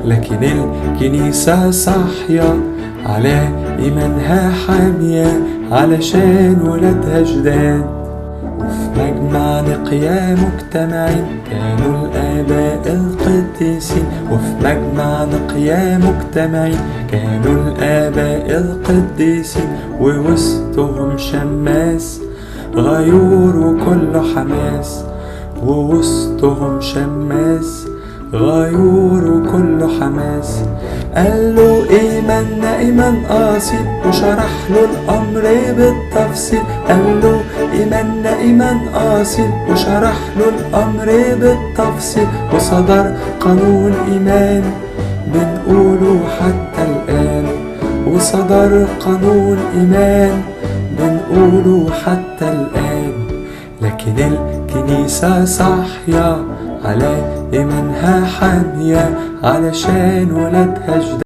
لكن الكنيسة صاحية على إيمانها حامية علشان ولادها جداد. وفي مجمع نقيا مجتمعين كانوا الآباء القديسين. وفي مجمع نقيا مجتمعين كانوا الآباء القديسين. ووسطهم شماس غيور وكله حماس. ووسطهم شماس غيور وكله حماس. قال له إيماننا إيمان قاسي وشرح له الأمر بالتفصيل. قال له إيماننا إيمان قاسي وشرح له الأمر بالتفصيل. وصدر قانون إيمان بنقوله حتى الآن. وصدر قانون إيمان بنقوله حتى الآن. لكن الكنيسة صاحية على إيمانها حامية علشان ولادها جداد.